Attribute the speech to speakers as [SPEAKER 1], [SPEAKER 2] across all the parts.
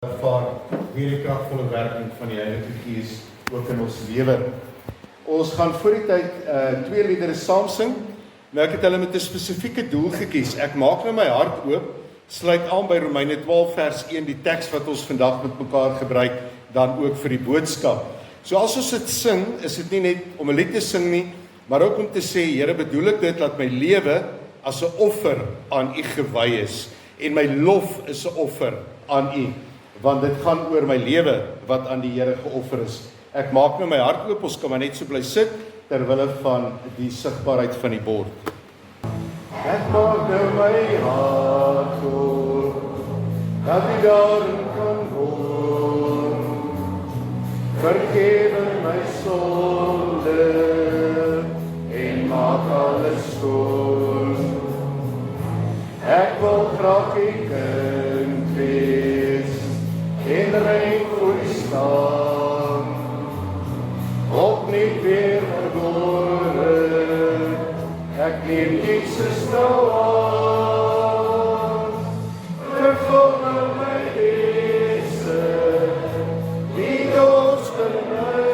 [SPEAKER 1] Ervaar weer die kragvolle werking van die Heilige Gees ook in ons lewe. Ons gaan voor die tyd twee liedere saam sing. Nou ek het hulle met 'n spesifieke doel gekies. Ek maak nou my hart oop, sluit aan by Romeine 12 vers 1, die teks wat ons vandag met mekaar gebruik, dan ook vir die boodskap. So as ons dit sing, is dit nie net om 'n lied te sing nie, maar ook om te sê, Here, bedoel ek dit dat my lewe as 'n offer aan U gewy is en my lof is 'n offer aan U. Want dit gaan oor my lewe wat aan die Here geoffer is. Ek maak nou my hart oop, ons kan maar net so bly sit, terwille van die sigbaarheid van die bord. Ek maak nou my hart oop, dat U daarin kan woon. Vergewe my sonde, en maak alles skoon. Ek wil graag U kind wees, en rein voor U staan, opnuut weer gebore, ek neem Jesus nou aan. Vervul nou my wese, die dors vir my,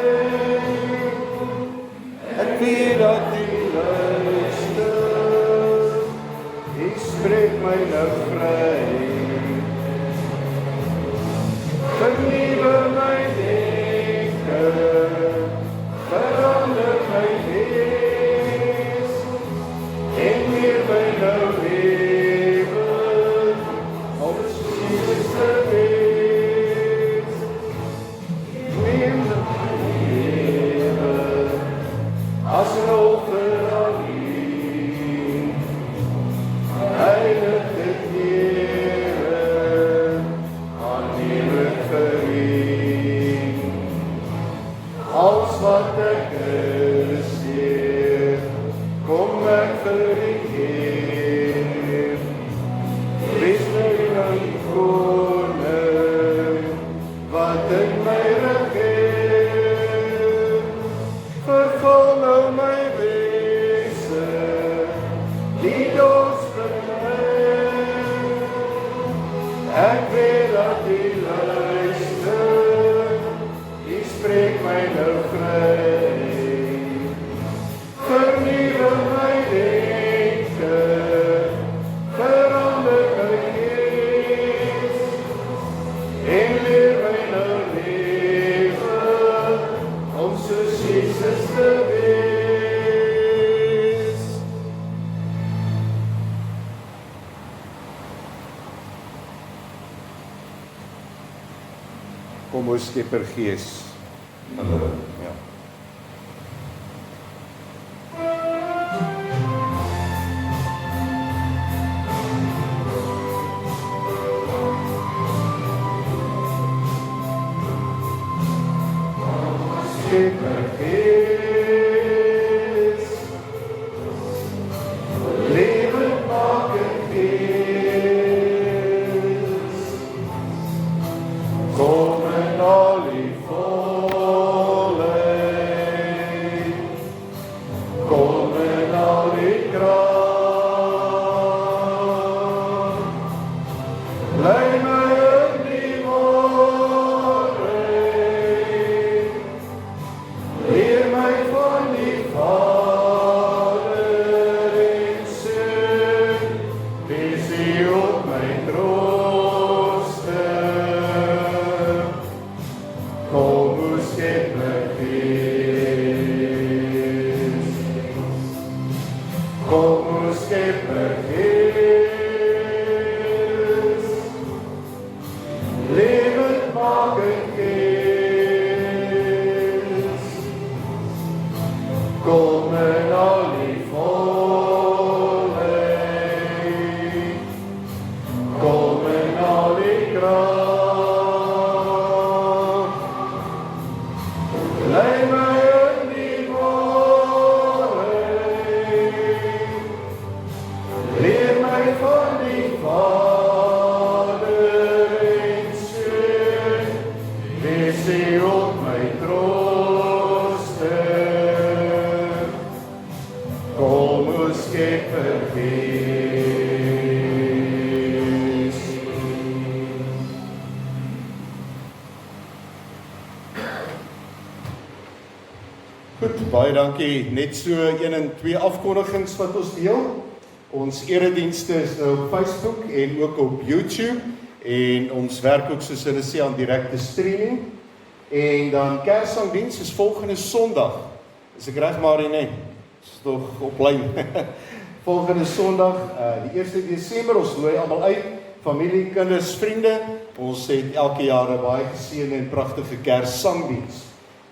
[SPEAKER 1] ek weet dat U luister, U spreek my nou vry. Vernieuwe my denke, verander my gees, en leer my nou lewe, om Jesus te wees. Neem my lewe, as 'n offer aan U, heilig dit als wat ek is, Heer, kom ek vir U gee. Wees my nou koning, wat in my regeer. Vervul nou my wese, die dors vir my. Ek weet dat U luister, spreek my nou vry. Vernieuwe my denke, verander my gees, en leer my nou lewe, om soos Jesus te wees. Kom ons Skepper Gees. Hallo. Ja. Skepper Gees, lewendmakend Gees, kom en al U Leer my van die Vader en Seun. Goed, baie dankie. Net so 1 en 2 afkondigings wat ons deel. Ons eredienste is nou op Facebook en ook op YouTube. En ons werk ook soos hulle sê aan direkte streaming. En dan Kerssangdiens is volgende Sondag. Is ek reg maar nie? Is tog op lyn. Volgende Sondag, die 1 Desember, ons nooi almal uit, familie, kinders, vriende. Ons het elke jaar 'n baie geseënde en pragtige Kerssangdiens.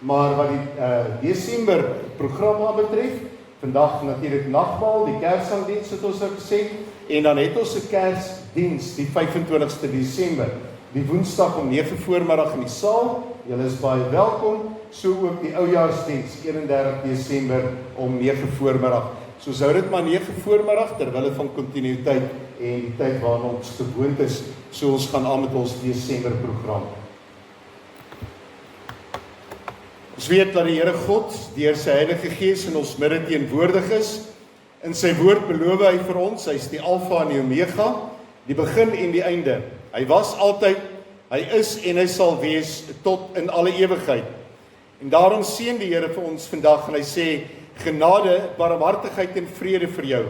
[SPEAKER 1] Maar wat die Desember program betref, vandag natuurlik nagmaal, die Kerssangdiens het ons gesê, en dan het ons 'n Kersdiens die 25ste Desember, die Woensdag om 9 voormiddag in die saal. Julle is baie welkom, so ook die Oujaarsdiens 31 Desember om 9 voormiddag. So hou dit maar 9 voormiddag terwille van kontinuïteit en die tyd waarna ons gewoond is. So ons gaan aan met ons Desember program. Ons weet dat die Here God deur sy Heilige Gees in ons midde teenwoordig is. In sy woord beloof hy vir ons, hy is die Alfa en die Omega, die begin en die einde. Hy was altyd, hy is en hy sal wees tot in alle ewigheid. En daarom seën die Here vir ons vandag en hy sê, genade, barmhartigheid en vrede vir jou.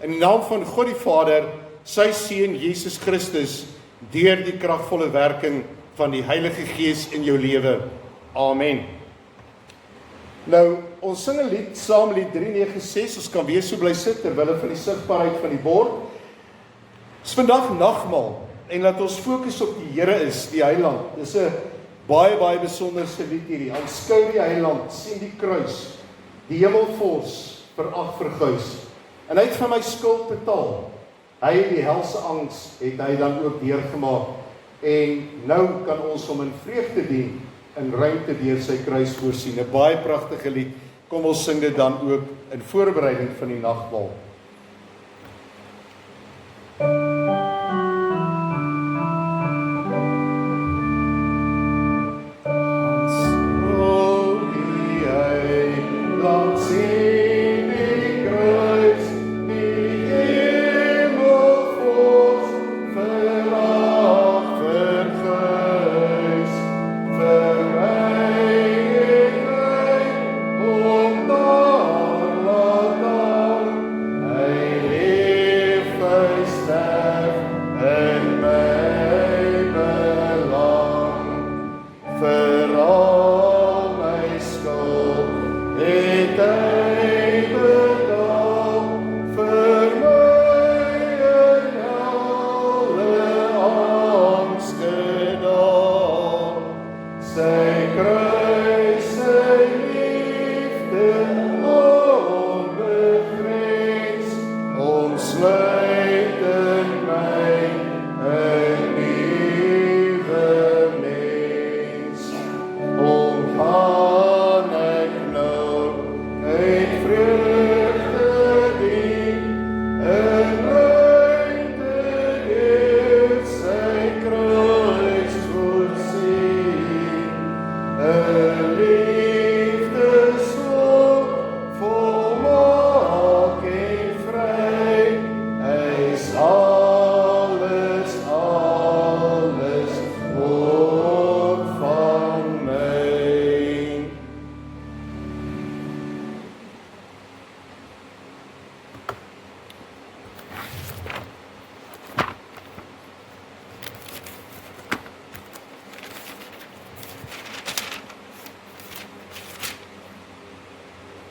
[SPEAKER 1] In die naam van God die Vader, sy seun Jesus Christus, deur die kragvolle werking van die Heilige Gees in jou lewe. Amen. Nou, ons sing 'n lied, saam lied 396, ons kan weer so bly sit terwille van die sigbaarheid van die bord. Dis vandag nagmaal en laat ons fokus op die Here is, die Heiland. Dis 'n baie besonderse lied hierdie. Aanskou die Heiland, sien die kruis, die hemelvors verguis. En hy het vir my skuld betaal. Hy die helse angs het hy dan ook deurgemaak. En nou kan ons hom in vreugde dien, in ruimte deur sy kruis voorsien. 'n Baie pragtige lied. Kom ons sing dit dan ook in voorbereiding van die nagmaal.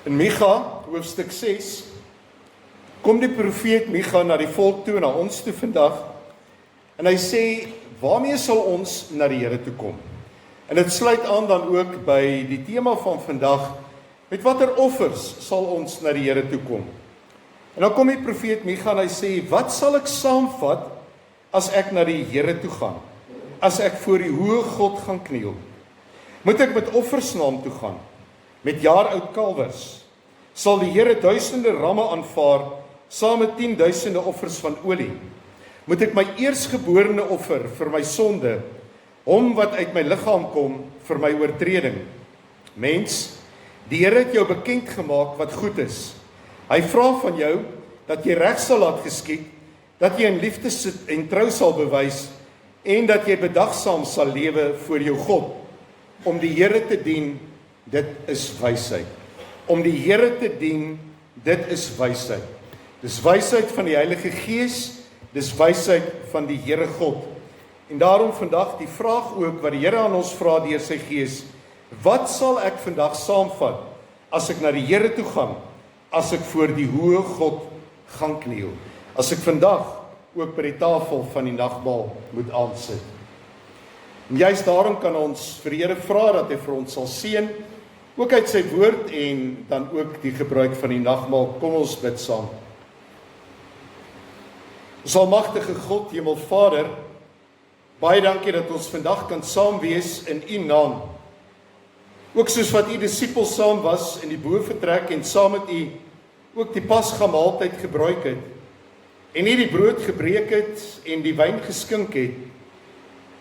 [SPEAKER 1] In Micha, hoofstuk 6, kom die profeet Micha na die volk toe, na ons toe vandag, en hy sê, waarmee sal ons na die Here toe kom? En dit sluit aan dan ook by die tema van vandag, met watter offers sal ons na die Here toe kom? En dan kom die profeet Micha en hy sê, wat sal ek saamvat as ek na die Here toe gaan? As ek voor die hoë God gaan kniel? Moet ek met offers na hom toe gaan? Met jaar-oud kalwers? Sal die Here duisende ramme aanvaar, saam met 10.000 offers van olie? Moet ek my eersgeborene offer vir my sonde, hom wat uit my liggaam kom vir my oortreding? Mens, die Here het jou bekend gemaak wat goed is. Hy vra van jou dat jy reg sal laat geskied, dat jy in liefde en trou sal bewys en dat jy bedagsaam sal lewe voor jou God. Om die Here te dien, dit is wysheid. Om die Here te dien, dit is wysheid. Dis wysheid van die Heilige Gees, dis wysheid van die Here God. En daarom vandag die vraag ook wat die Here aan ons vra deur sy Gees, wat sal ek vandag saamvat as ek na die Here toe gaan, as ek voor die hoë God gaan kniel, as ek vandag ook by die tafel van die nagmaal moet aansit. En juist daarom kan ons vir die Here vra dat hy vir ons sal seën, ook uit sy woord en dan ook die gebruik van die nagmaal. Kom ons bid saam. Ons almagtige God, Hemelvader, baie dankie dat ons vandag kan saam wees in U naam. Ook soos wat U disippels saam was in die boorvertrek en saam met U ook die Pasga maaltyd gebruik het, en U die brood gebreek het en die wyn geskink het.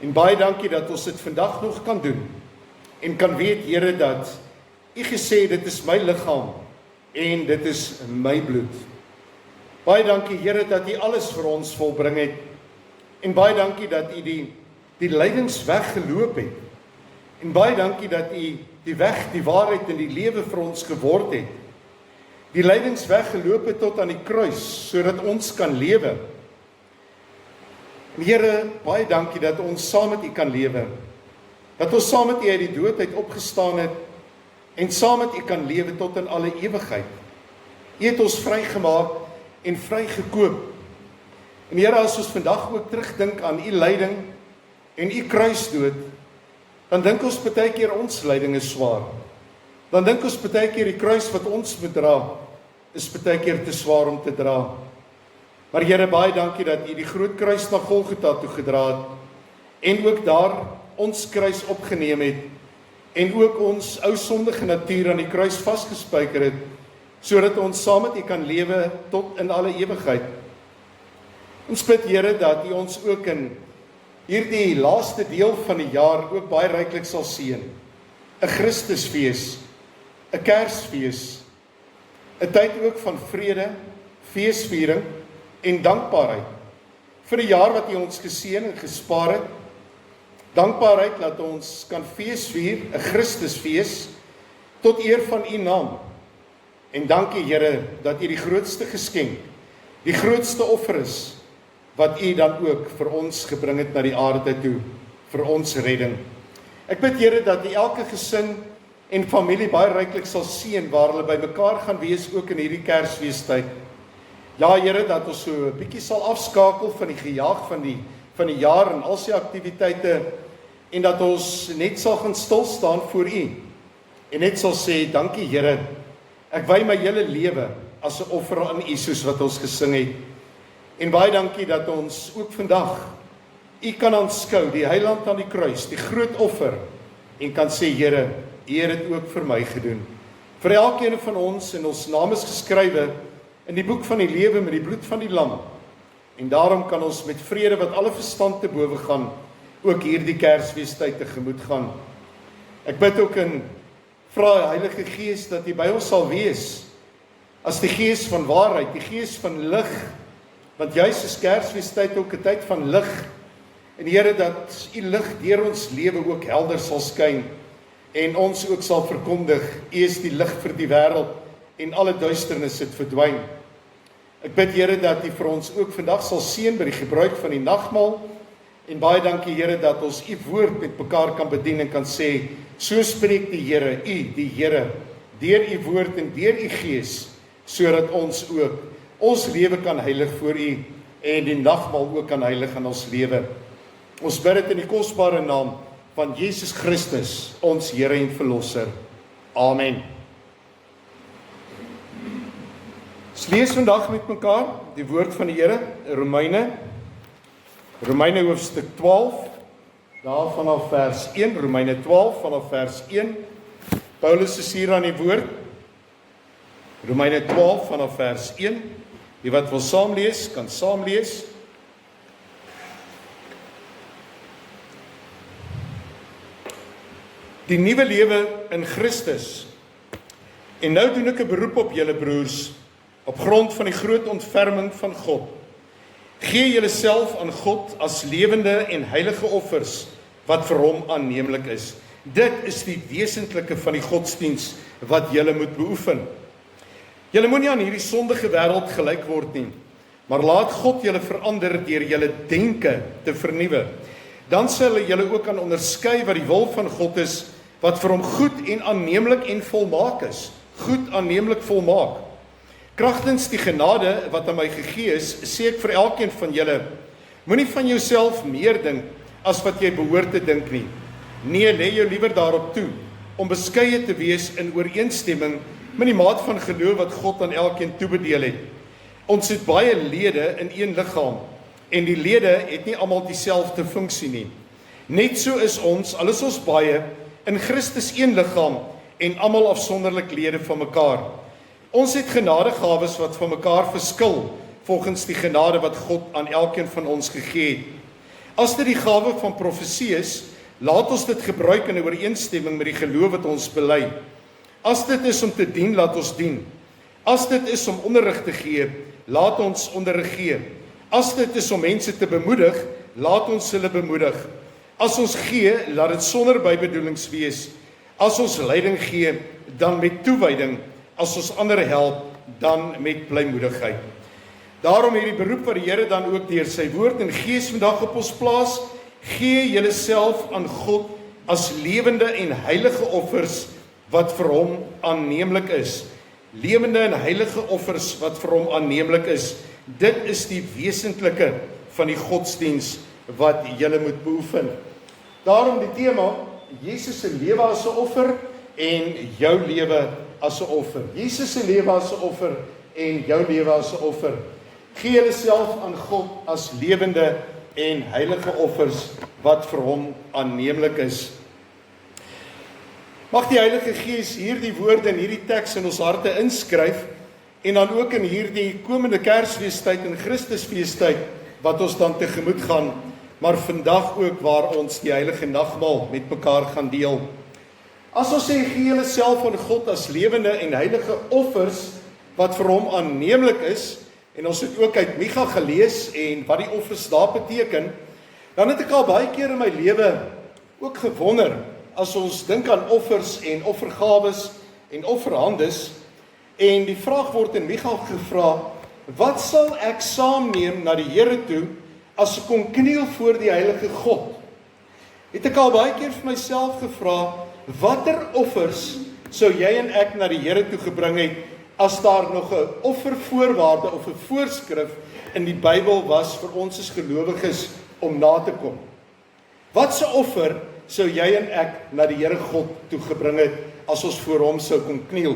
[SPEAKER 1] En baie dankie dat ons dit vandag nog kan doen en kan weet, Here, dat U gesê dit is my liggaam en dit is my bloed. Baie dankie, Here, dat U alles vir ons volbring het. En baie dankie dat U die lydingsweg geloop het. En baie dankie dat U die weg, die waarheid en die lewe vir ons geword het. Die lydingsweg geloop het tot aan die kruis, sodat ons kan lewe. Here, baie dankie dat ons saam met U kan lewe. Dat ons saam met U uit die dood uit opgestaan het en saam met U kan lewe tot in alle ewigheid. U het ons vrygemaak en vrygekoop. En Here, as ons vandag ook terugdink aan U lyding en U kruisdood, dan dink ons baie keer ons lyding is swaar. Dan dink ons baie keer die kruis wat ons moet dra, is baie keer te swaar om te dra. Maar Here, baie dankie dat U die groot kruis na Golgotha toe gedra het, en ook daar ons kruis opgeneem het, en ook ons ou sondige natuur aan die kruis vasgespijker het, sodat ons saam met U kan lewe tot in alle ewigheid. Ons bid, Here, dat U ons ook in hierdie laaste deel van die jaar ook baie ryklik sal seën. 'n Christusfees, 'n Kersfees, 'n tyd ook van vrede, feesviering en dankbaarheid vir die jaar wat U ons geseën en gespaar het. Dankbaarheid dat ons kan feesvier, 'n Christusfees, tot eer van U naam. En dankie, Here, dat U die grootste geskenk, die grootste offer is, wat U dan ook vir ons gebring het na die aarde toe, vir ons redding. Ek bid, Here, dat U elke gesin en familie baie ryklik sal seën waar hulle by mekaar gaan wees, ook in hierdie Kersfeestyd. Ja, Here, dat ons so 'n bietjie sal afskakel van die gejaag van die jaar en al sy aktiwiteite, en dat ons net sal gaan stil staan voor U, en net sal sê, dankie, Here, ek wy my hele lewe as 'n offer aan U, soos wat ons gesing het. En baie dankie dat ons ook vandag U kan aanskou, die Heiland aan die kruis, die groot offer, en kan sê, Here, U het dit ook vir my gedoen. Vir elkeen van ons, en ons naam is geskrywe in die boek van die lewe met die bloed van die lam. En daarom kan ons met vrede wat alle verstand te bowe gaan, ook hierdie Kersfeestyd tegemoet gaan. Ek bid ook en vra die Heilige Gees dat U by ons sal wees, as die Gees van waarheid, die Gees van lig, want juis is Kersfeestyd ook 'n tyd van lig, en Here, dat U lig deur ons lewe ook helder sal skyn, en ons ook sal verkondig, U is die lig vir die wêreld, en alle duisternis het verdwyn. Ek bid, Here, dat U vir ons ook vandag sal seën by die gebruik van die nagmaal, en baie dankie, Here, dat ons U woord met mekaar kan bedien en kan sê, so spreek die Here, U, die Here, deur U woord en deur U Gees, sodat ons ook ons lewe kan heilig voor U, en die nagmaal ook kan heilig in ons lewe. Ons bid dit in die kosbare naam van Jesus Christus, ons Here en Verlosser. Amen. Ons lees vandag met mekaar die woord van die Here, Romeine hoofstuk 12, daar vanaf vers 1, Romeine 12 vanaf vers 1. Paulus is hier aan die woord. Romeine 12 vanaf vers 1. Die wat wil saamlees, kan saamlees. Die nuwe lewe in Christus. En nou doen ek 'n beroep op julle broers, op grond van die groot ontferming van God. Gee julleself aan God as lewende en heilige offers, wat vir hom aanneemlik is. Dit is die wesentlike van die godsdiens wat julle moet beoefen. Julle moenie aan hierdie sondige wêreld gelyk word nie, maar laat God julle verander deur julle denke te vernuwe. Dan sal julle ook kan onderskei wat die wil van God is, wat vir hom goed en aanneemlik en volmaak is. Goed, aanneemlik, volmaak. Kragtens die genade wat aan my gegee is, sê ek vir elkeen van julle, moenie van jouself meer dink as wat jy behoort te dink nie. Nee, lê jou liewer daarop toe, om beskeie te wees in ooreenstemming met die maat van geloof wat God aan elkeen toebedeel het. Ons het baie lede in een liggaam, en die lede het nie almal dieselfde funksie nie. Net so is ons, al is ons baie, in Christus een liggaam, en almal afsonderlik lede van mekaar. Ons het genadegawes wat van mekaar verskil, volgens die genade wat God aan elkeen van ons gegee het. As dit die gawe van profesie is, laat ons dit gebruik in 'n ooreenstemming met die geloof wat ons bely. As dit is om te dien, laat ons dien. As dit is om onderrig te gee, laat ons onderrig gee. As dit is om mense te bemoedig, laat ons hulle bemoedig. As ons gee, laat dit sonder bybedoelings wees. As ons leiding gee, dan met toewyding. As ons ander help, dan met blymoedigheid. Daarom hierdie beroep wat die Here dan ook deur sy woord en gees vandag op ons plaas, gee julle self aan God as lewende en heilige offers wat vir hom aanneemlik is. Lewende en heilige offers wat vir hom aanneemlik is. Dit is die wesentlike van die godsdiens wat julle moet beoefen. Daarom die tema, Jesus se lewe as 'n offer en jou lewe as 'n offer. Jesus se lewe as 'n offer en jou lewe as 'n offer. Gee julle self aan God as lewende en heilige offers wat vir hom aanneemlik is. Mag die Heilige Gees hierdie woorde en hierdie teks in ons harte inskryf en dan ook in hierdie komende Kersfeestyd en Christusfeestyd wat ons dan tegemoet gaan, maar vandag ook waar ons die heilige nagmaal met mekaar gaan deel. As ons sê gee julle self aan God as lewende en heilige offers wat vir hom aanneemlik is, en ons het ook uit Micha gelees en wat die offers daar beteken, dan het ek al baie keer in my lewe ook gewonder, as ons dink aan offers en offergawes en offerhandes, en die vraag word in Micha gevra, wat sal ek saamneem na die Here toe, as ek kon kniel voor die heilige God? Het ek al baie keer vir myself gevra, watter offers sou jy en ek na die Here toe gebring het, as daar nog 'n offervoorwaarde of 'n voorskrif in die Bybel was vir ons as gelowiges om na te kom? Wat se offer sou jy en ek na die Here God toe gebring het, as ons voor hom sou kon kniel?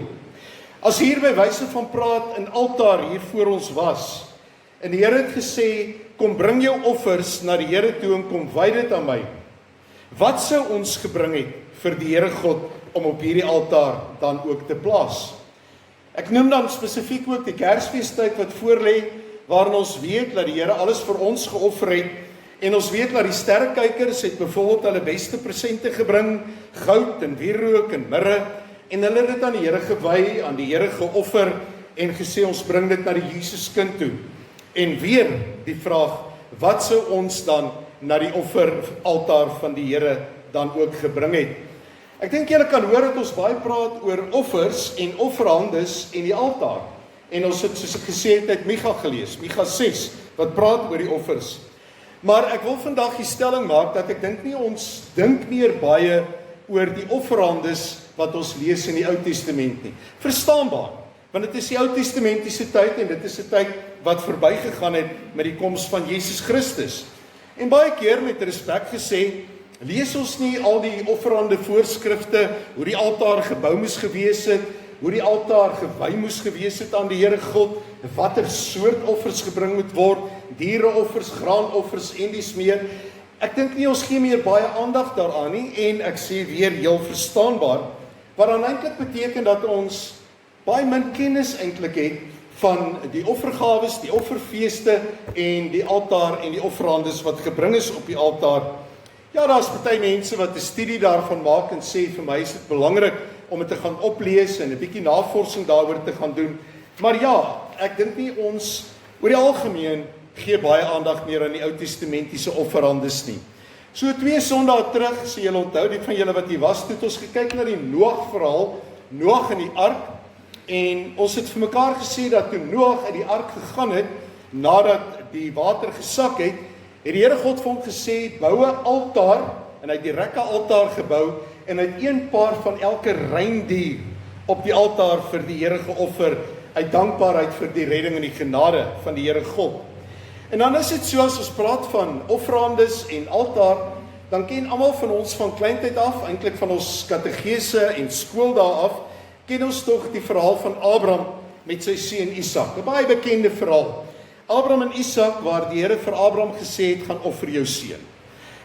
[SPEAKER 1] As hier by wyse van praat 'n altaar hier voor ons was, en die Here het gesê, kom bring jou offers na die Here toe en kom wy dit aan my, wat sou ons gebring het vir die Here God om op hierdie altaar dan ook te plaas? Ek noem dan spesifiek ook die Kersfeestyd wat voorlê, waarin ons weet dat die Here alles vir ons geoffer het, en ons weet dat die sterrekykers het byvoorbeeld hulle beste presente gebring, goud en wierook en mirre, en hulle het dit aan die Here gewy, aan die Here geoffer, en gesê ons bring dit na die Jesuskind toe. En weer die vraag, wat sou ons dan na die offeraltaar van die Here dan ook gebring het? Ek dink julle kan hoor dat ons baie praat oor offers en offerhandes en die altaar. En ons het, soos ek gesê het, uit Micha gelees, Micha 6, wat praat oor die offers. Maar ek wil vandag die stelling maak dat ek dink nie ons dink meer baie oor die offerhandes wat ons lees in die Ou Testament nie. Verstaanbaar, want dit is die Ou Testamentiese tyd en dit is 'n tyd wat verbygegaan het met die koms van Jesus Christus. En baie keer met respek gesê, lees ons nie al die offerhande voorskrifte, hoe die altaar gebou moes gewees het, hoe die altaar gewy moes gewees het aan die Here God, watter soort offers gebring moet word, diereoffers, graanoffers en dies meer. Ek dink nie ons gee meer baie aandag daaraan nie, en ek sê weer heel verstaanbaar, wat dan eintlik beteken dat ons baie min kennis eintlik het van die offergawes, die offerfeeste en die altaar en die offerhandes wat gebring is op die altaar. Ja, daar is baie mense wat 'n studie daarvan maak en sê vir my is dit belangrik om dit te gaan oplees en 'n bietjie navorsing daaroor te gaan doen. Maar ja, ek dink nie ons oor die algemeen gee baie aandag meer aan die Ou Testamentiese offerhandes nie. So 2 Sondae terug, sê julle onthou, die van julle wat hier was, het ons gekyk na die Noag verhaal, Noag in die ark, en ons het vir mekaar gesê dat toe Noag uit die ark gegaan het, nadat die water gesak het die Here God vir hom gesê, bou 'n altaar, en hy het direk 'n altaar gebou, en hy het 1 paar van elke reindier op die altaar vir die Here geoffer, uit dankbaarheid vir die redding en die genade van die Here God. En dan is dit so, as ons praat van offerandes en altaar, dan ken almal van ons van kleintyd af, eintlik van ons kategese en skool daar af, ken ons tog die verhaal van Abraham met sy seun Isak. 'n Baie bekende verhaal. Abraham en Isak, waar die Here vir Abraham gesê het, gaan offer jou seun.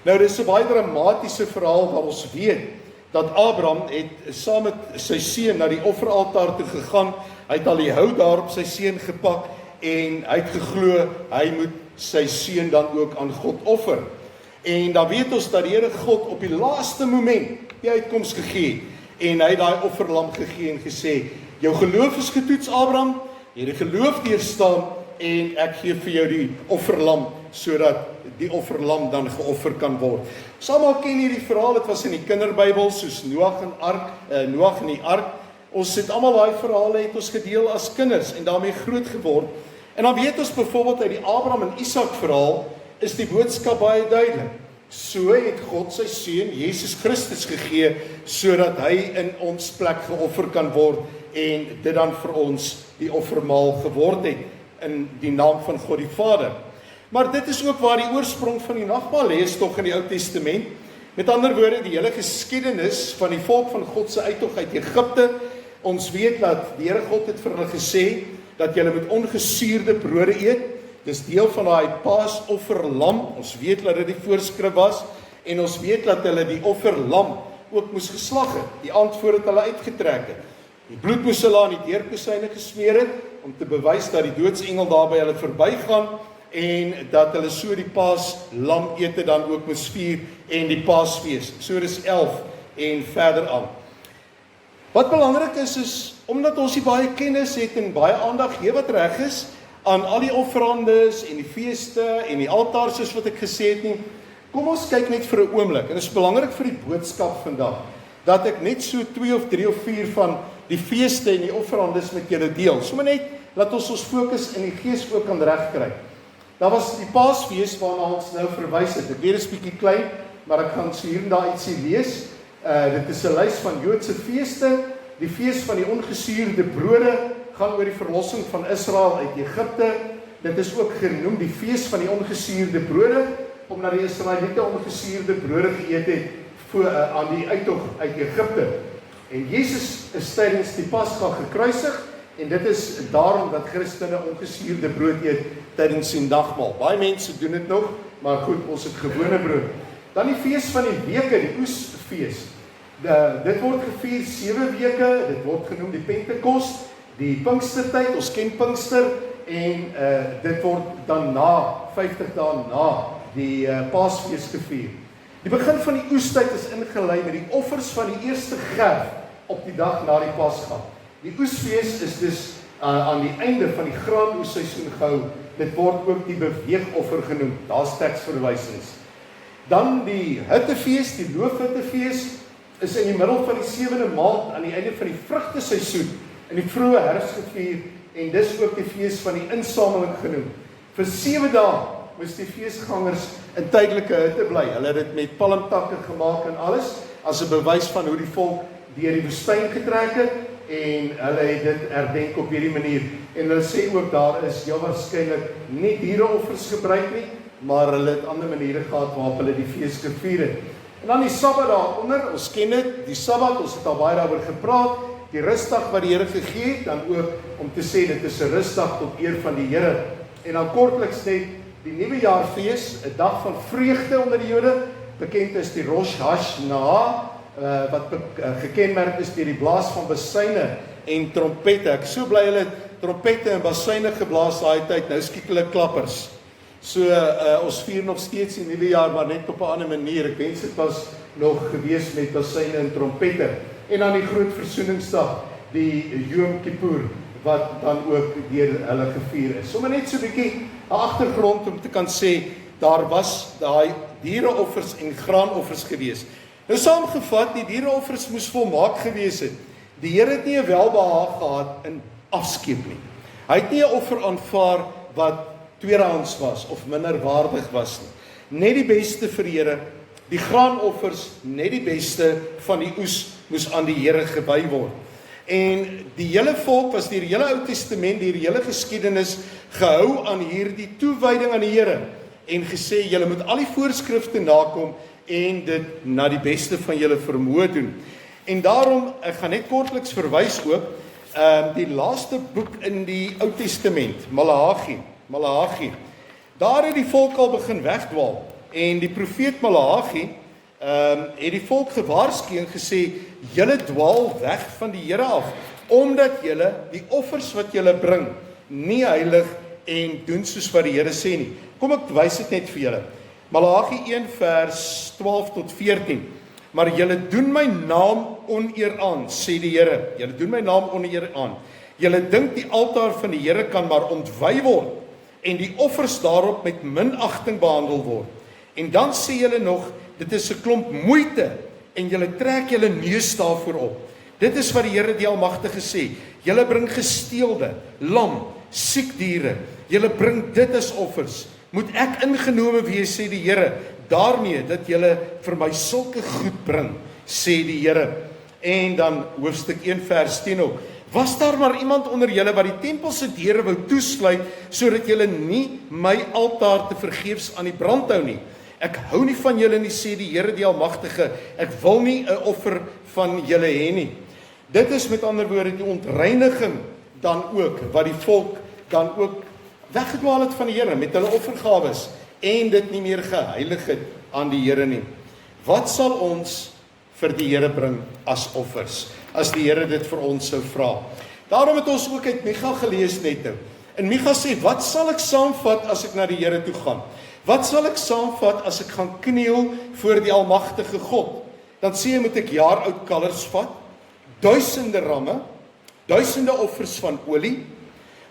[SPEAKER 1] Nou, dit is 'n baie dramatiese verhaal waar ons weet dat Abraham het saam met sy seun na die offeraltaar toe gegaan. Hy het al die hout daar op sy seun gepak en hy het geglo hy moet sy seun dan ook aan God offer. En dan weet ons dat die Here God op die laaste moment die uitkoms gegee het en hy het daai offerlam gegee en gesê, jou geloof is getoets, Abraham, jy het die geloof deurstaan en ek gee vir jou die offerlam sodat die offerlam dan geoffer kan word. Ons almal ken hierdie verhaal, dit was in die kinderbybel soos Noag in die ark. Ons het almal daai verhale het ons gedeel as kinders en daarmee groot geword. En dan weet ons byvoorbeeld uit die Abraham en Isak verhaal is die boodskap baie duidelik. So het God sy seun Jesus Christus gegee sodat hy in ons plek geoffer kan word en dit dan vir ons die offermaal geword het in die naam van God die Vader. Maar dit is ook waar die oorsprong van die nagmaal lê, is tog in die Ou Testament. Met ander woorde, die hele geskiedenis van die volk van God se uittog uit Egipte. Ons weet dat die Here God het vir hulle gesê dat julle met ongesuurde brode eet. Dis deel van daai Paasofferlam. Ons weet dat dit die voorskrif was en ons weet dat hulle die offerlam ook moes geslag het, die aand voordat hulle uitgetrek het. Die bloed moes hulle aan die deurposyne gesmeer het om te bewys dat die doodsengel daar by hulle verbygaan en dat hulle so die Paaslam ete dan ook moes vier en die Paasfees. Eksodus 11 en verder aan. Wat belangrik is omdat ons hier baie kennis het en baie aandag gee wat reg is aan al die offerandes en die feeste en die altaar soos wat ek gesê het nie. Kom ons kyk net vir 'n oomblik en dit is belangrik vir die boodskap vandag dat ek net so 2 of 3 of 4 van die feeste en die offerandes met julle deel. Sommige net laat ons fokus in die gees ook kan regkry. Daar was die Paasfees waarna ons nou verwys het. Ek weet dit is bietjie klein, maar ek gaan so hier en daar ietsie lees. Dit is 'n lys van Joodse feeste. Die fees van die ongesuurde brode gaan oor die verlossing van Israel uit Egipte. Dit is ook genoem die fees van die ongesuurde brode, omdat die Israeliete ongesuurde brode geëet het aan die uittog uit Egipte. En Jesus is tydens die Pasga gekruisig en dit is daarom dat Christene ongesuurde brood eet tydens die nagmaal. Baie mense doen dit nog, maar goed, ons het gewone brood. Dan die fees van die weke, die oesfees. Dit word gevier 7 weke, dit word genoem die Pentekos, die Pinkstertyd, ons ken Pinkster, en dit word dan 50 dae na die Paasfees gevier. Die begin van die oestyd is ingelei met die offers van die eerste gerf op die dag na die Pasga. Die oesfees is dus aan die einde van die graanoesseisoen gehou. Dit word ook die beweegoffer genoem. Daar's teksverwysings. Dan die hittefees, die loofhittefees, is in die middel van die 7de maand aan die einde van die vrugteseisoen in die vroeë herfs gevier en dis ook die fees van die insameling genoem. Vir 7 dae moes die feesgangers in tydelike hitte bly. Hulle het dit met palmtakke gemaak en alles as 'n bewys van hoe die volk deur die woestyn getrek het en hulle het dit herdenk op hierdie manier. En hulle sê ook daar is heel waarskynlik nie diereoffers gebruik nie, maar hulle het ander maniere gehad waarop hulle die fees gevier het. En dan die Sabbat daaronder, ons ken dit, die Sabbat, ons het al baie daaroor gepraat, die rustdag wat die Here gegee het, dan ook om te sê dit is 'n rustdag tot eer van die Here. En dan kortliks net die Nuwejaarfees, 'n dag van vreugde onder die Jode, bekend is die Rosh Hashanah, wat gekenmerk is deur die blaas van basyne en trompette. Ek so bly hulle trompette en basyne geblaas daai tyd, nou skiet hulle klappers. So ons vier nog steeds die nuwe jaar, maar net op 'n ander manier. Ek wens dit was nog gewees met basyne en trompette. En dan die groot versoeningsdag, die Yom Kippur, wat dan ook deur hulle gevier is. Sommige net so 'n bietjie 'n agtergrond om te kan sê, daar was diereoffers en graanoffers gewees. Nou saamgevat, die diereoffers moes volmaak gewees het. Die Here het nie 'n welbehaag gehad in afskeep nie. Hy het nie 'n offer aanvaar wat tweedehands was of minderwaardig was nie. Net die beste vir die Here. Die graanoffers, net die beste van die oes, moes aan die Here gewy word. En die hele volk was deur die hele Ou Testament, deur die hele geskiedenis gehou aan hierdie toewyding aan die Here en gesê, julle moet al die voorskrifte nakom en dit na die beste van julle vermoë doen. En daarom, ek gaan net kortliks verwys ook, die laaste boek in die Ou Testament, Maleagi. Daar het die volk al begin wegdwaal en die profeet Maleagi het die volk gewaarsku en gesê, julle dwaal weg van die Here af, omdat julle die offers wat julle bring, nie heilig en doen soos wat die Here sê nie. Kom ek wys dit net vir julle. Maleagi 1 vers 12 tot 14. Maar julle doen my naam oneer aan, sê die Here. Julle doen my naam oneer aan. Julle dink die altaar van die Here kan maar ontwy word en die offers daarop met minagting behandel word. En dan sê julle nog, dit is 'n klomp moeite en julle trek julle neus daarvoor op. Dit is wat die Here die Almagtige sê. Julle bring gesteelde, lam, siek diere. Julle bring dit as offers. Moet ek ingenome wees, sê die Here, daarmee dat julle vir my sulke goed bring, sê die Here. En dan hoofstuk 1 vers 10 ook. Was daar maar iemand onder julle wat die tempel se deure wou toesluit, sodat julle nie my altaar te vergeefs aan die brand hou nie? Ek hou nie van julle nie, sê die Here die Almagtige. Ek wil nie 'n offer van julle hê nie. Dit is met ander woorde die ontreiniging dan ook, wat die volk dan ook weggedwaal het van die Here met hulle offergawes en dit nie meer geheilig het aan die Here nie. Wat sal ons vir die Here bring as offers, as die Here dit vir ons sou vra? Daarom het ons ook uit Micha gelees net nou. En Micha sê, wat sal ek saamvat as ek na die Here toe gaan? Wat sal ek saamvat as ek gaan kniel voor die Almagtige God? Dan sê hy, moet ek jaar-oud kalvers vat, duisende ramme, duisende offers van olie,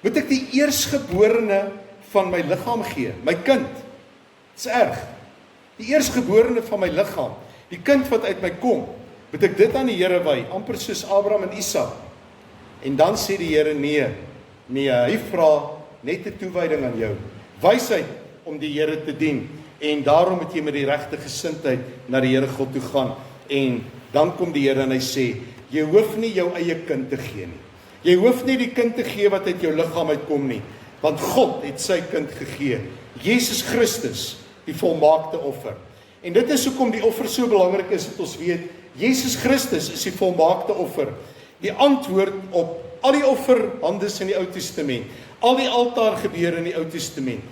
[SPEAKER 1] moet ek die eersgeborene van my liggaam gee, my kind. Dit is erg. Die eersgeborene van my liggaam, die kind wat uit my kom, moet ek dit aan die Here wy, amper soos Abraham en Isak. En dan sê die Here, nee, hy vra net 'n toewyding aan jou. Wysheid om die Here te dien. En daarom moet jy met die regte gesindheid na die Here God toe gaan. En dan kom die Here en hy sê, jy hoef nie jou eie kind te gee nie. Jy hoef nie die kind te gee wat uit jou liggaam uitkom nie, want God het sy kind gegee. Jesus Christus, die volmaakte offer. En dit is hoekom die offer so belangrik is, dat ons weet, Jesus Christus is die volmaakte offer. Die antwoord op al die offerhandes in die Ou Testament, al die altaargebeure in die Ou Testament.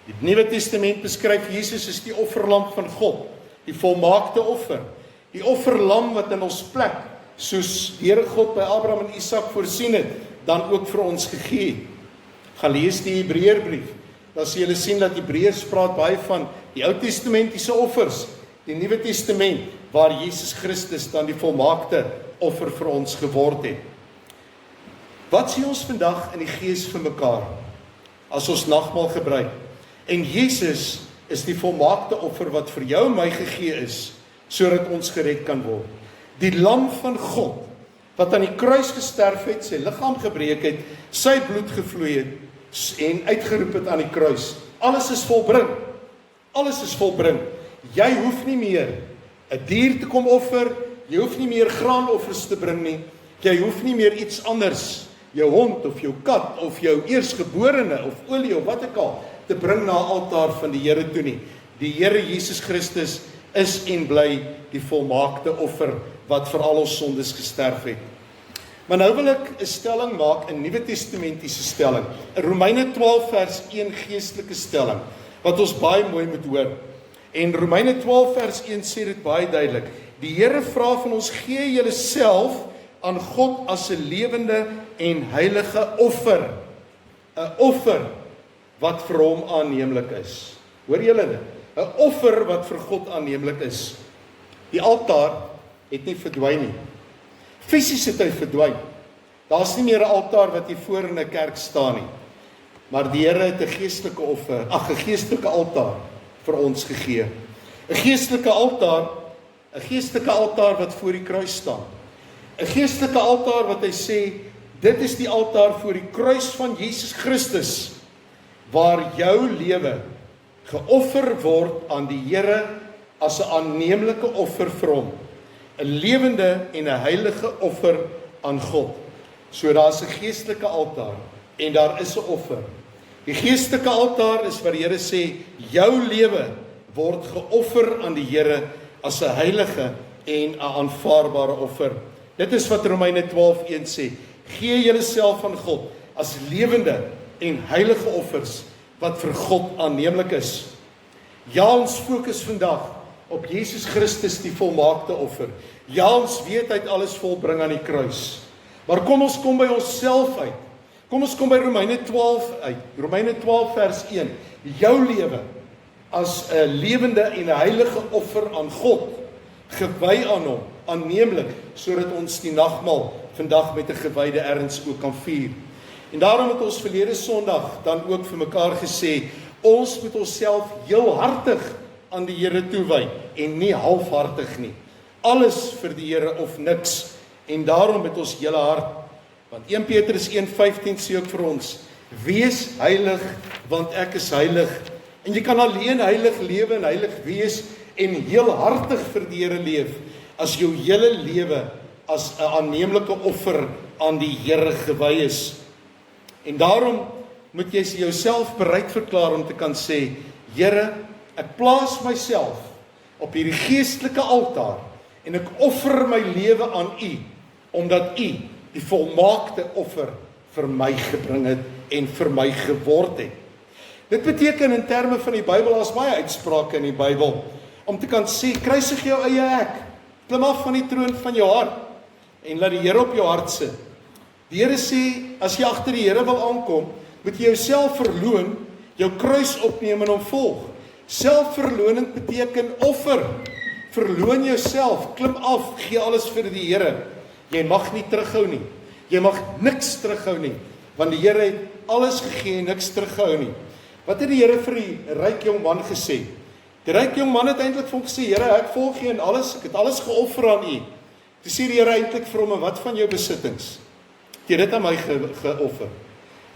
[SPEAKER 1] Die Nuwe Testament beskryf Jesus as die offerlam van God, die volmaakte offer. Die offerlam wat in ons plek, soos die Here God by Abraham en Isak voorsien het, dan ook vir ons gegee het. Gaan lees die Hebreërbrief, dan sal julle sien dat Hebreërs praat baie van die Ou Testamentiese offers, die Nuwe Testament, waar Jesus Christus dan die volmaakte offer vir ons geword het. Wat sê ons vandag in die gees vir mekaar, as ons nagmaal gebruik? En Jesus is die volmaakte offer wat vir jou en my gegee is, sodat ons gered kan word. Die lam van God, wat aan die kruis gesterf het, sy liggaam gebreek het, sy bloed gevloei het, en uitgeroep het aan die kruis. Alles is volbring. Alles is volbring. Jy hoef nie meer 'n dier te kom offer, jy hoef nie meer graanoffers te bring nie, jy hoef nie meer iets anders, jou hond of jou kat of jou eersgeborene of olie of wat ook al, te bring na 'n altaar van die Here toe nie. Die Here Jesus Christus is en bly die volmaakte offer wat vir al ons sondes gesterf het. Maar nou wil ek 'n stelling maak, 'n Nuwe Testamentiese stelling. In Romeine 12 vers 1 geestelike stelling, wat ons baie mooi moet hoor. En Romeine 12 vers 1 sê dit baie duidelik. Die Here vra van ons, gee julle self aan God as 'n lewende en heilige offer. 'n Offer wat vir hom aanneemlik is. Hoor julle dit? 'n Offer wat vir God aanneemlik is. Die altaar het nie verdwyn nie. Fisies het hy verdwyn. Daar's nie meer 'n altaar wat hier voor in 'n kerk staan nie. Maar die Here het 'n geestelike offer, 'n geestelike altaar vir ons gegee. 'n geestelike altaar wat voor die kruis staan. 'n geestelike altaar wat hy sê, dit is die altaar voor die kruis van Jesus Christus, waar jou lewe geoffer word aan die Here as 'n aanneemlike offer vir hom, 'n lewende en 'n heilige offer aan God. So daar's 'n geestelike altaar en daar is 'n offer. Die geestelike altaar is wat die Here sê, jou lewe word geoffer aan die Here as 'n heilige en 'n aanvaarbare offer. Dit is wat Romeine 12:1 sê. Gee julleself aan God as lewende en heilige offers wat vir God aanneemlik is. Ja, ons fokus vandag op Jesus Christus, die volmaakte offer. Ja, ons weet hy het alles volbring aan die kruis. Maar kom ons kom by onsself uit. Kom ons kom by Romeine 12 uit. Romeine 12 vers 1. Jou lewe as 'n lewende en 'n heilige offer aan God, gewy aan hom, aanneemlik, sodat ons die nagmaal vandag met 'n gewyde erns ook kan vier. En daarom het ons verlede Sondag dan ook vir mekaar gesê, ons moet onsself heel hartig aan die Here toewy en nie halfhartig nie. Alles vir die Here of niks. En daarom met ons hele hart. Want 1 Petrus 1:15 sê ook vir ons, wees heilig, want ek is heilig. En jy kan alleen heilig lewe en heilig wees en heel hartig vir die Here leef, as jou hele lewe as 'n aanneemlike offer aan die Here gewy is. En daarom moet jy jouself bereid verklaar om te kan sê, Here, ek plaas myself op hierdie geestelike altaar en ek offer my lewe aan U, omdat U die volmaakte offer vir my gebring het en vir my geword het. Dit beteken in terme van die Bybel, daar's baie uitsprake in die Bybel, om te kan sê, kruisig jou eie ek, klim af van die troon van jou hart, en laat die Here op jou hart sit. Die Here sê, as jy agter die Here wil aankom, moet jy jouself verloon, jou kruis opneem en hom volg. Selfverloning beteken offer. Verloon jouself, klim af, gee alles vir die Here. Jy mag nie terughou nie. Jy mag niks terughou nie, want die Here het alles gegee en niks terughou nie. Wat het die Here vir die ryk jong man gesê? Die ryk jong man het eintlik vir hom gesê, Here, ek volg U en alles, ek het alles geoffer aan U. Toe sê die Here eintlik vir hom, wat van jou besittings? Jy het dit aan my geoffer.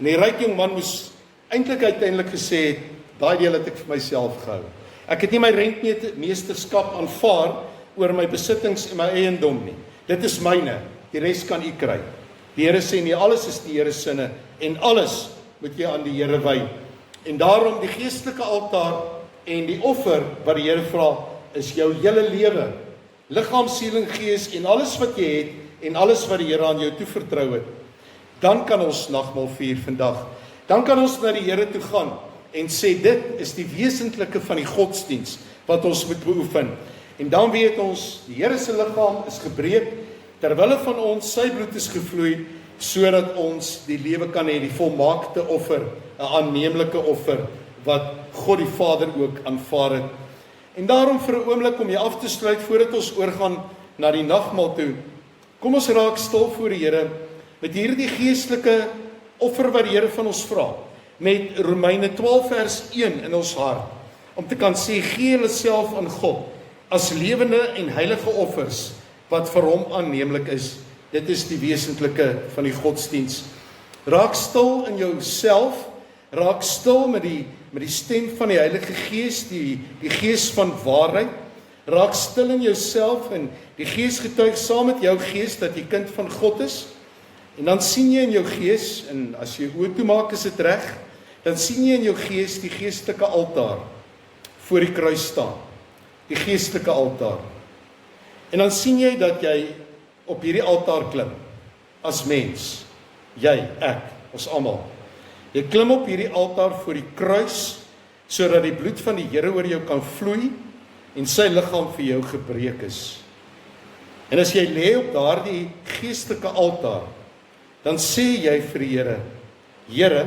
[SPEAKER 1] En die ryk jong man moes eintlik uiteindelik gesê het, daai deel het ek vir myself gehou. Ek het nie my rentmeesterskap aanvaar oor my besittings en my eiendom nie. Dit is myne, die res kan U kry. Die Here sê nie, alles is die Here sinne en alles moet jy aan die Here wy. En daarom die geestelike altaar en die offer wat die Here vra, is jou hele lewe, liggaam, siel en gees en alles wat jy het en alles wat die Here aan jou toevertrou het. Dan kan ons nagmaal vier vandag. Dan kan ons na die Here toe gaan en sê, dit is die wesentlike van die godsdiens wat ons moet beoefen. En dan weet ons, die Here se liggaam is gebreek, terwille van ons, sy bloed is gevloei, sodat ons die lewe kan hê, die volmaakte offer, 'n aanneemlike offer, wat God die Vader ook aanvaar het. En daarom vir 'n oomblik om jy af te sluit, voordat ons oorgaan na die nagmaal toe, kom ons raak stil voor die Here, met hierdie geestelike offer wat die Here van ons vra, met Romeine 12 vers 1 in ons hart, om te kan sê, gee julleself aan God, as lewende en heilige offers, wat vir hom aanneemlik is. Dit is die wesentlike van die godsdiens. Raak stil in jouself, raak stil met die stem van die Heilige Gees, die Gees van waarheid. Raak stil in jouself en die Gees getuig saam met jou gees dat jy kind van God is. En dan sien jy in jou gees, en as jy oë toemaak is dit reg, dan sien jy in jou gees die geestelike altaar voor die kruis staan. Die geestelike altaar. En dan sien jy dat jy op hierdie altaar klim, as mens, jy, ek, ons almal. Jy klim op hierdie altaar voor die kruis, sodat die bloed van die Here oor jou kan vloei, en sy liggaam vir jou gebreek is. En as jy lê op daardie geestelike altaar, dan sê jy vir die Here, Here,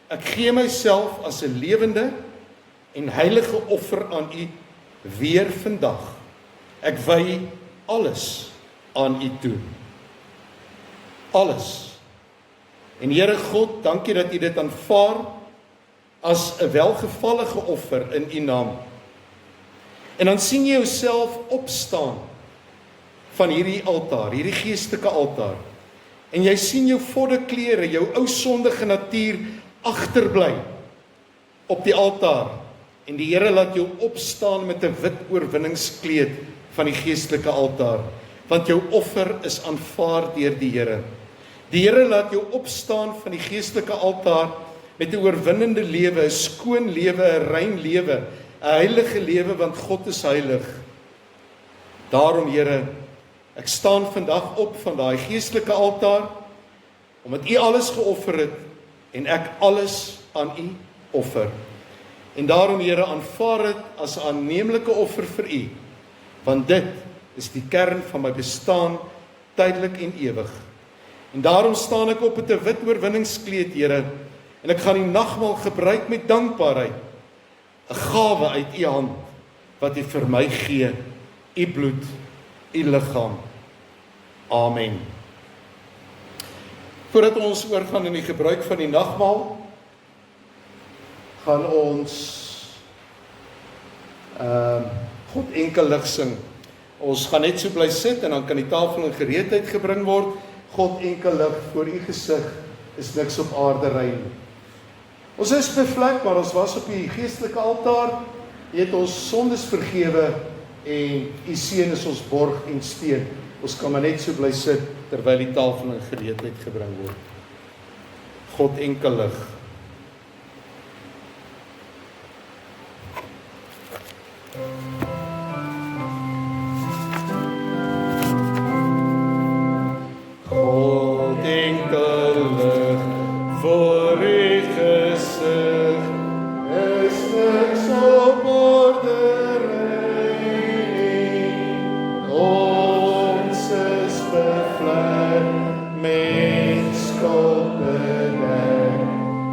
[SPEAKER 1] ek gee myself as 'n lewende en heilige offer aan U weer vandag. Ek wy alles aan U toe. Alles. En Here God, dankie dat U dit aanvaar as 'n welgevallige offer in U naam. En dan sien jy jouself opstaan van hierdie altaar, hierdie geestelike altaar. En jy sien jou vodde klere, jou ou sondige natuur agterbly op die altaar. En die Here laat jou opstaan met 'n wit oorwinningskleed van die geestelike altaar, want jou offer is aanvaar deur die Here. Die Here laat jou opstaan van die geestelike altaar met 'n oorwinnende lewe, 'n skoon lewe, 'n rein lewe, 'n heilige lewe, want God is heilig. Daarom, Here, ek staan vandag op van daai geestelike altaar, omdat U alles geoffer het, en ek alles aan U offer. En daarom, Here, aanvaar dit as 'n aanneemlike offer vir U, want dit is die kern van my bestaan, tydelik en ewig. En daarom staan ek op met 'n wit oorwinningskleed, Here, en ek gaan die nagmaal gebruik met dankbaarheid, 'n gawe uit U hand, wat U vir my gee, U bloed, U liggaam. Amen. Voordat ons oorgaan in die gebruik van die nagmaal, gaan ons God enkelig sing. Ons gaan net so bly sit en dan kan die tafel in gereedheid gebring word. God enkelig voor U gesig is niks op aarde rein. Ons is bevlek, maar ons was op die geestelike altaar. U het ons sondes vergewe en U seën is ons borg en steun. Ons kan maar net so bly sit terwyl die tafel in gereedheid gebring word. God enkelig. God enkelig voor U gesig is niks op orde rein. Ons is bevlek met skuld bedek,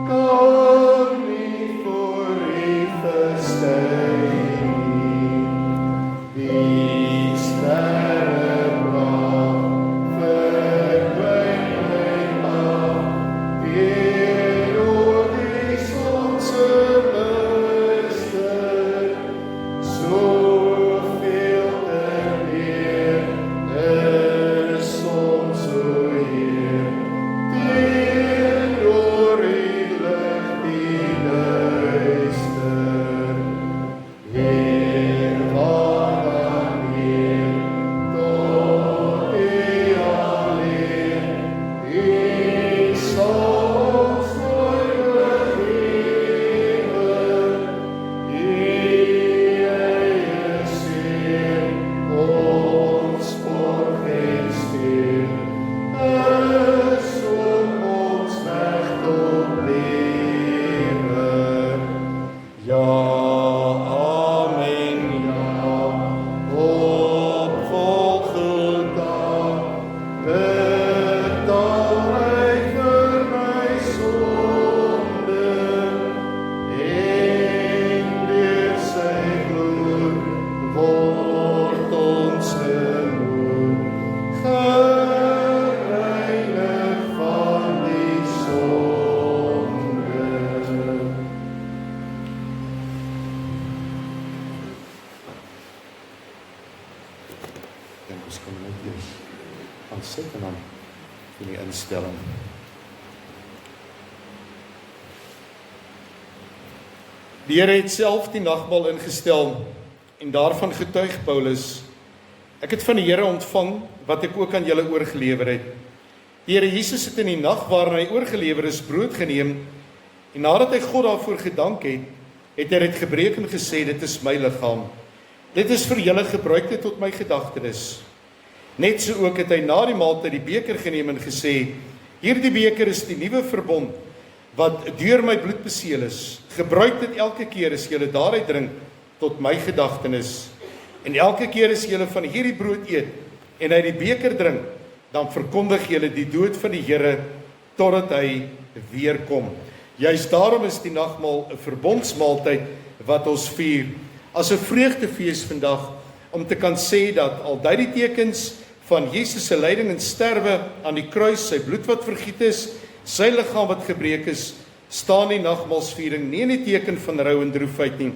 [SPEAKER 1] kan nie voor U verskyn. Die sterre brand verdwyn uit af, weer oor die son se luister, soveel te meer is ons o Heer, teenoor U lig die duister. Heer, waaraan Heer, tot U alleen, U sal ons nooit vergewe. U eie seën, ons borg en steun, is om ons weg tot lewe. Ja, amen, ja, op Golgotha betaal Hy vir my sonde, en deur Sy bloed word ons gemoed gereinig van die sonde. En ons kan net eers gaan sit en dan in die instelling. Die Here het self die nagmaal ingestel en daarvan getuig Paulus: ek het van die Here ontvang wat ek ook aan julle oorgelewer het. Die Here Jesus het in die nag waarin hy oorgelewer is brood geneem en nadat hy God daarvoor gedank het, het hy dit gebreek en gesê: dit is my liggaam. Dit is vir julle, gebruik dit tot my gedagtenis. Net so ook het hy na die maaltyd die beker geneem en gesê: hierdie beker is die nuwe verbond wat deur my bloed beseël is. Gebruik dit elke keer as julle daaruit drink tot my gedagtenis. En elke keer as julle van hierdie brood eet en uit die beker drink, dan verkondig julle die dood van die Here totdat hy weer kom. Juist daarom is die nagmaal 'n verbondsmaaltyd wat ons vier as 'n vreugdefees vandag, om te kan sê dat al dui die tekens van Jesus se lyding en sterwe aan die kruis, sy bloed wat vergiet is, sy liggaam wat gebreek is, staan die nagmaalsviering nie in die teken van rou en droefheid nie,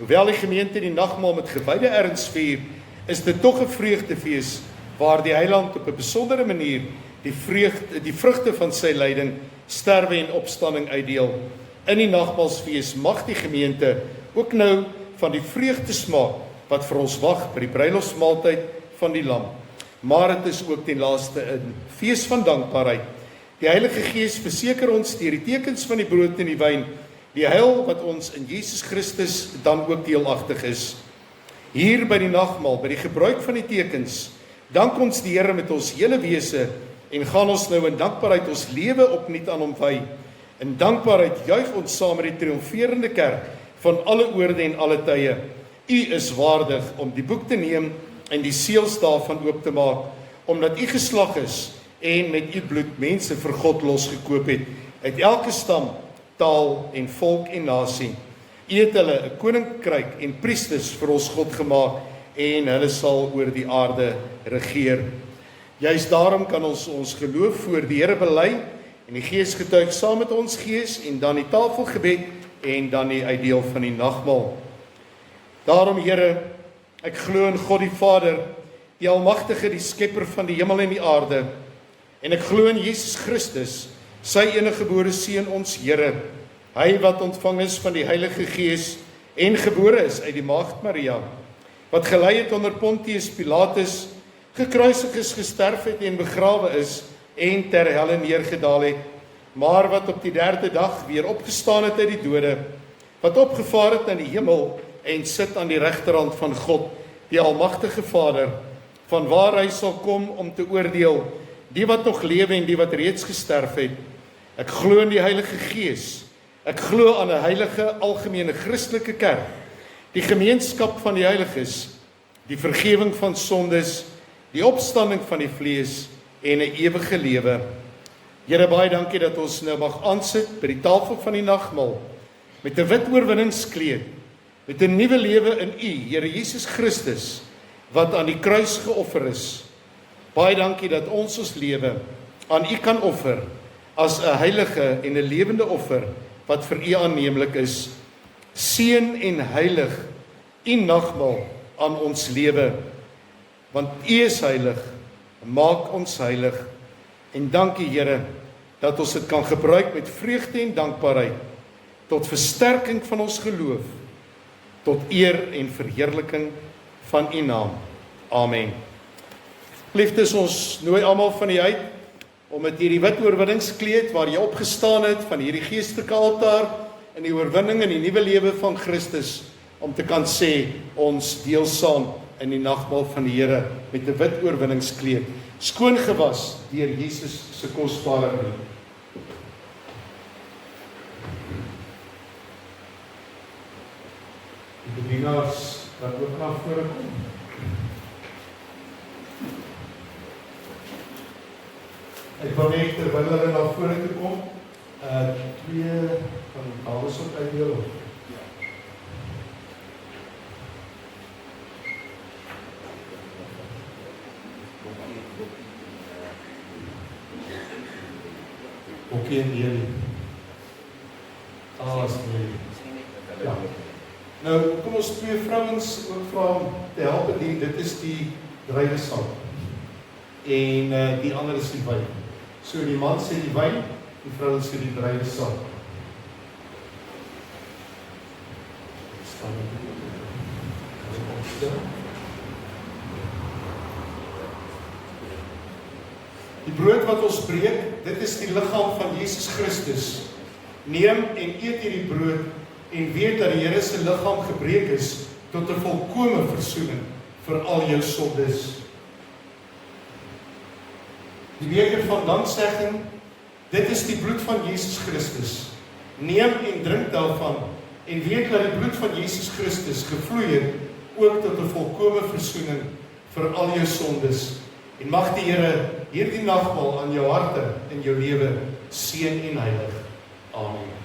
[SPEAKER 1] Hoewel die gemeente die nagmaal met gewyde erns vier, is dit tog 'n vreugdefees waar die Heiland op 'n besondere manier die vrugte van sy lyding, sterwe en opstanding uitdeel. In die nagmaalsfees mag die gemeente ook nou van die vreugde smaak wat vir ons wag by die bruilofsmaaltyd van die Lam. Maar dit is ook ten laaste 'n fees van dankbaarheid. Die Heilige Gees verseker ons deur die tekens van die brood en die wyn, die heil wat ons in Jesus Christus dan ook deelagtig is. Hier by die nagmaal, by die gebruik van die tekens, dank ons die Here met ons hele wese en gaan ons nou in dankbaarheid ons lewe opnuut aan hom wy. In dankbaarheid juig ons saam met die triomferende kerk van alle oorde en alle tye. U is waardig om die boek te neem en die seels daarvan oop te maak, omdat u geslag is en met u bloed mense vir God losgekoop het, uit elke stam, taal en volk en nasie. U het hulle 'n koninkryk en priesters vir ons God gemaak en hulle sal oor die aarde regeer. Juist daarom kan ons geloof voor die Here bely en die Gees getuig saam met ons gees en dan die tafelgebed en dan die uitdeel van die nagmaal. Daarom Here, ek glo in God die Vader, die Almagtige, die Skepper van die hemel en die aarde, en ek glo in Jesus Christus, sy eniggebore Seun ons Here, hy wat ontvang is van die Heilige Gees en gebore is uit die Maagd Maria, wat gelei het onder Pontius Pilatus, gekruisig is, gesterf het en begrawe is en ter helle neergedaal het, maar wat op die 3de dag weer opgestaan het uit die dode, wat opgevaar het na die hemel en sit aan die regterhand van God, die Almagtige Vader, van waar hy sal kom om te oordeel, die wat nog lewe en die wat reeds gesterf het. Ek glo in die Heilige Gees, ek glo aan 'n heilige algemene Christelike kerk, die gemeenskap van die heiliges, die vergifnis van sondes, die opstanding van die vlees en 'n ewige lewe. Here, baie dankie dat ons nou mag aansit by die tafel van die nagmaal, met 'n wit oorwinningskleed, met 'n nuwe lewe in U, Here Jesus Christus, wat aan die kruis geoffer is. Baie dankie dat ons lewe aan U kan offer, as 'n heilige en 'n lewende offer, wat vir U aanneemlik is. Seën en heilig U nagmaal aan ons lewe, want U is heilig, maak ons heilig, en dankie Here, dat ons dit kan gebruik met vreugde en dankbaarheid, tot versterking van ons geloof, tot eer en verheerliking van U naam. Amen. Liefdes, ons nooi almal van U uit, om met hierdie wit oorwinningskleed, waar jy opgestaan het, van hierdie geestelike altaar, in die oorwinning en die nuwe lewe van Christus, om te kan sê, ons deel saam in die nagmaal van die Here, met 'n wit oorwinningskleed, skoon gewas deur Jesus se kosbare bloed. Die bedienaars wat ook na vore kom. Ek wil net terwyl hulle na vore toe kom, twee van die dames op uitdeel. Oké, en jullie. Ja. Nou, kom ons twee vrouens ook vra om te help bedien. Dit is die druiwesap. En die ander is die wyn. So die man sê die wyn, die vrou sê die druiwesap. Die brood wat ons breek, dit is die liggaam van Jesus Christus. Neem en eet hierdie brood en weet dat die Here se liggaam gebreek is tot 'n volkomme versoening vir al jou sondes. Die beker van danksegging, dit is die bloed van Jesus Christus. Neem en drink daarvan en weet dat die bloed van Jesus Christus gevloei het ook tot 'n volkomme versoening vir al jou sondes. En mag die Here hierdie nagmaal aan jou harte en jou lewe seën en heilig. Amen.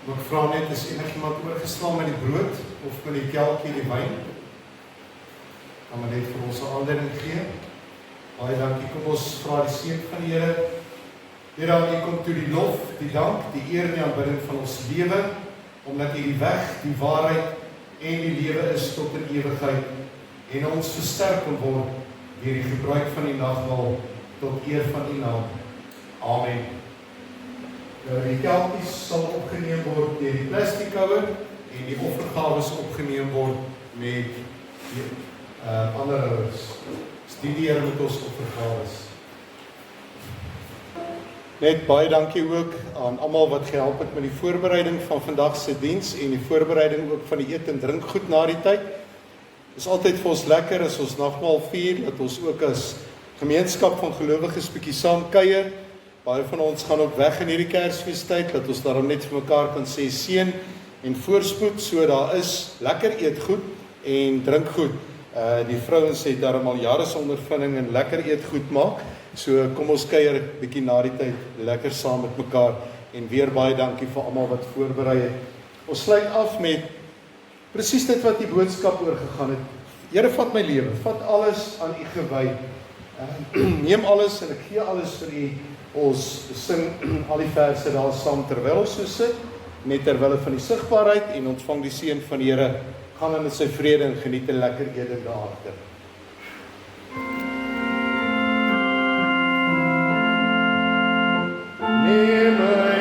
[SPEAKER 2] Ek vra net, is enigiemand oorgeslaan met die brood of met die kelkie die wyn? Kan maar net vir ons 'n aanduiding gee. Baie dankie. Kom ons vra die seën van die Here. Here, aan U kom toe die lof, die dank, die eer en die aanbidding van ons lewe, omdat U die weg, die waarheid en die lewe is tot in ewigheid en ons versterk kon word deur die gebruik van die nagmaal tot eer van U naam. Amen. Die kelkies sal opgeneem word deur die plastiekouer en die offergawe sal opgeneem word met die ander houers. Studieer met ons offergawes. Net baie dankie ook aan almal wat gehelp het met die voorbereiding van vandag se diens en die voorbereiding ook van die eet en drink goed na die tyd. Dit is altyd vir ons lekker as ons nagmaal vier, dat ons ook as gemeenskap van gelowiges bietjie saam kuier. Baie van ons gaan ook weg in hierdie Kersfeestyd, dat ons daarom net vir mekaar kan sê seën en voorspoed, so daar is lekker eet goed en drink goed. Die vrouens het daarom al jare se ondervinding en lekker eet goed maak, so kom ons kuier bietjie na die tyd, lekker saam met mekaar, en weer baie dankie vir almal wat voorberei het. Ons sluit af met presies dit wat die boodskap oorgegaan het. Here, vat my lewe, vat alles aan U gewy, neem alles en ek gee alles vir U. Ons sing al die verse daar saam terwyl ons so sit, net terwille van die sigbaarheid en ontvang die seën van die Here. Gaan in sy vrede en geniet 'n lekker ete daaragter. Neem my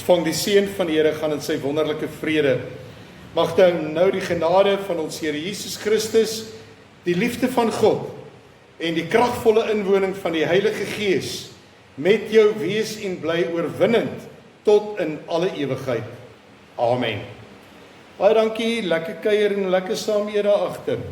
[SPEAKER 2] Ontvang die seën van die Here, gaan in sy wonderlike vrede. Mag dan nou die genade van ons Here Jesus Christus, die liefde van God en die kragvolle inwoning van die Heilige Gees met jou wees en bly oorwinnend tot in alle ewigheid. Amen. Baie dankie, lekker kuier en lekker saam hier daar agter.